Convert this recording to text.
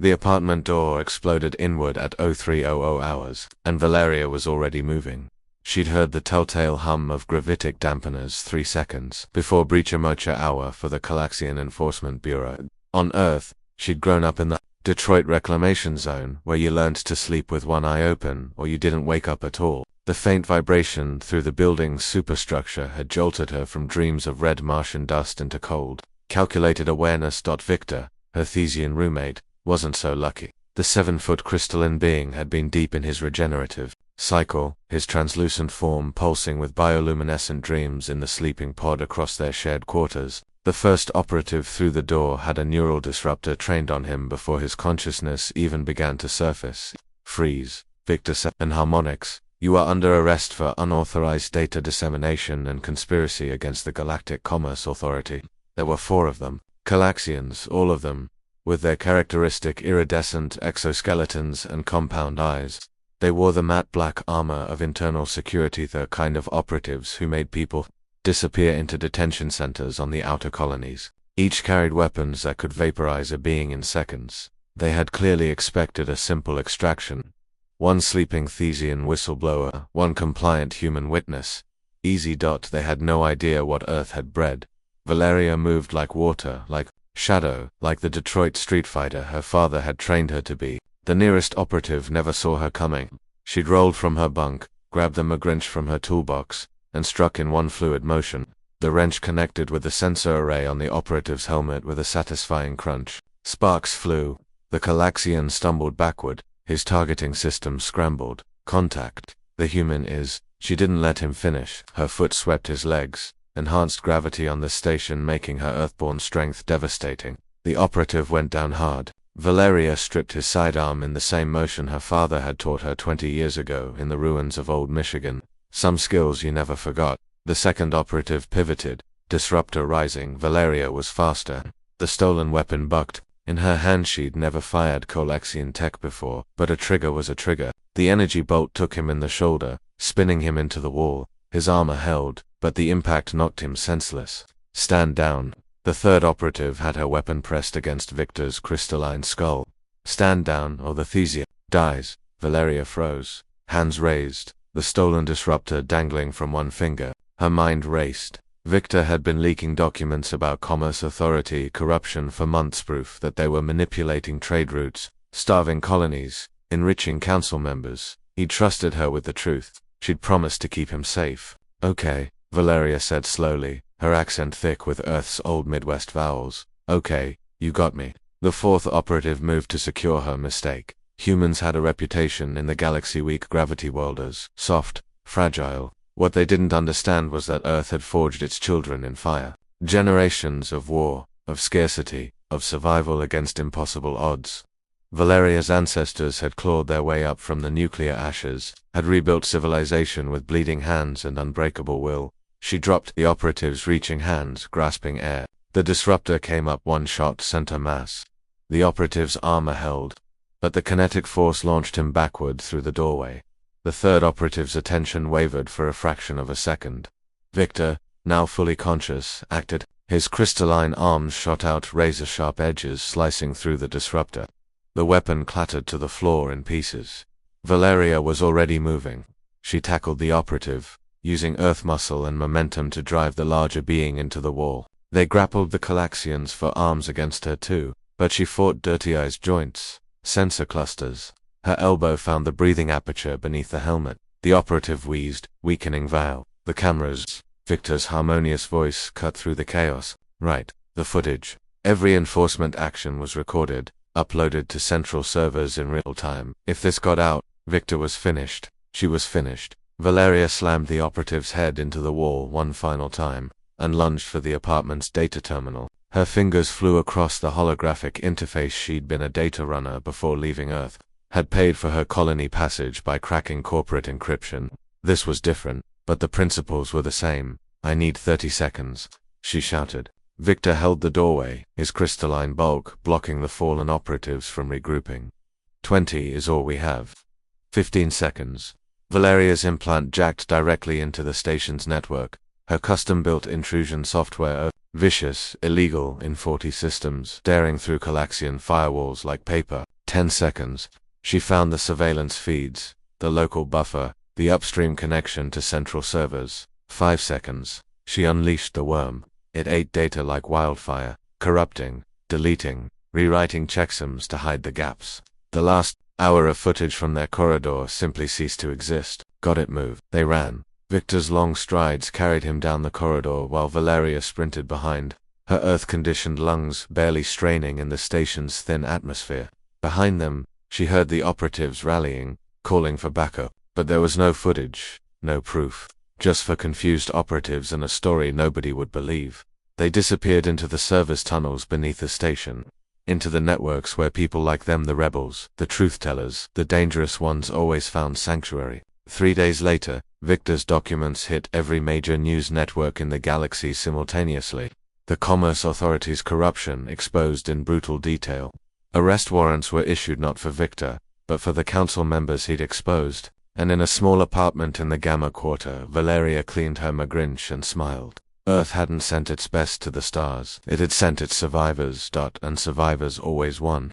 The apartment door exploded inward at 0300 hours, and Valeria was already moving. She'd heard the telltale hum of gravitic dampeners 3 seconds before breach Mocha hour for the Calaxian Enforcement Bureau. On Earth, she'd grown up in the Detroit Reclamation Zone, where you learned to sleep with one eye open, or you didn't wake up at all. The faint vibration through the building's superstructure had jolted her from dreams of red Martian dust into cold, calculated awareness. Victor, her Thesian roommate, wasn't so lucky. The 7-foot crystalline being had been deep in his regenerative cycle, his translucent form pulsing with bioluminescent dreams in the sleeping pod across their shared quarters. The first operative through the door had a neural disruptor trained on him before his consciousness even began to surface. Freeze, Victor said, and harmonics. You are under arrest for unauthorized data dissemination and conspiracy against the Galactic Commerce Authority. There were 4 of them, Calaxians, all of them, with their characteristic iridescent exoskeletons and compound eyes. They wore the matte black armor of internal security, the kind of operatives who made people disappear into detention centers on the outer colonies. Each carried weapons that could vaporize a being in seconds. They had clearly expected a simple extraction. 1 sleeping Thesian whistleblower, 1 compliant human witness. Easy. They had no idea what Earth had bred. Valeria moved like water, like shadow, like the Detroit street fighter her father had trained her to be. The nearest operative never saw her coming. She'd rolled from her bunk, grabbed the McGrinch from her toolbox, and struck in one fluid motion. The wrench connected with the sensor array on the operative's helmet with a satisfying crunch. Sparks flew. The Calaxian stumbled backward, his targeting system scrambled. Contact. The human is. She didn't let him finish. Her foot swept his legs, enhanced gravity on the station making her Earthborn strength devastating. The operative went down hard. Valeria stripped his sidearm in the same motion her father had taught her 20 years ago in the ruins of old Michigan. Some skills you never forgot. The second operative pivoted, disruptor rising. Valeria was faster. The stolen weapon bucked. In her hand she'd never fired Calaxian tech before, but a trigger was a trigger. The energy bolt took him in the shoulder, spinning him into the wall. His armor held, but the impact knocked him senseless. Stand down. The third operative had her weapon pressed against Victor's crystalline skull. Stand down, or the Thesia dies. Valeria froze, hands raised, the stolen disruptor dangling from one finger. Her mind raced. Victor had been leaking documents about Commerce Authority corruption for months, proof that they were manipulating trade routes, starving colonies, enriching council members. He trusted her with the truth. She'd promised to keep him safe. Okay, Valeria said slowly, her accent thick with Earth's old Midwest vowels. Okay, you got me. The 4th operative moved to secure her mistake. Humans had a reputation in the galaxy-weak gravity world as soft, fragile. What they didn't understand was that Earth had forged its children in fire. Generations of war, of scarcity, of survival against impossible odds. Valeria's ancestors had clawed their way up from the nuclear ashes, had rebuilt civilization with bleeding hands and unbreakable will. She dropped the operative's reaching hands, grasping air. The disruptor came up 1 shot center mass. The operative's armor held, but the kinetic force launched him backward through the doorway. The third operative's attention wavered for a fraction of a second. Victor, now fully conscious, acted. His crystalline arms shot out razor-sharp edges slicing through the disruptor. The weapon clattered to the floor in pieces. Valeria was already moving. She tackled the operative, using earth muscle and momentum to drive the larger being into the wall. They grappled the Calaxians for arms against her too, but she fought dirty-eyed joints, sensor clusters. Her elbow found the breathing aperture beneath the helmet. The operative wheezed, weakening Val. The cameras. Victor's harmonious voice cut through the chaos. Right. The footage. Every enforcement action was recorded, uploaded to central servers in real time. If this got out, Victor was finished. She was finished. Valeria slammed the operative's head into the wall one final time, and lunged for the apartment's data terminal. Her fingers flew across the holographic interface. She'd been a data runner before leaving Earth. Had paid for her colony passage by cracking corporate encryption. This was different, but the principles were the same. I need 30 seconds, she shouted. Victor held the doorway, his crystalline bulk blocking the fallen operatives from regrouping. 20 is all we have. 15 seconds. Valeria's implant jacked directly into the station's network. Her custom-built intrusion software, vicious, illegal in 40 systems, tearing through Calaxian firewalls like paper. 10 seconds, she found the surveillance feeds, the local buffer, the upstream connection to central servers. 5 seconds, she unleashed the worm. It ate data like wildfire, corrupting, deleting, rewriting checksums to hide the gaps. The last hour of footage from their corridor simply ceased to exist. Got it, move. They ran. Victor's long strides carried him down the corridor while Valeria sprinted behind, her Earth-conditioned lungs barely straining in the station's thin atmosphere. Behind them, she heard the operatives rallying, calling for backup. But there was no footage, no proof. Just for confused operatives and a story nobody would believe. They disappeared into the service tunnels beneath the station. Into the networks where people like them, the rebels, the truth-tellers, the dangerous ones, always found sanctuary. 3 days later, Victor's documents hit every major news network in the galaxy simultaneously. The Commerce Authority's corruption exposed in brutal detail. Arrest warrants were issued not for Victor, but for the council members he'd exposed. And in a small apartment in the Gamma Quarter, Valeria cleaned her magrinch and smiled. Earth hadn't sent its best to the stars. It had sent its survivors. And survivors always won.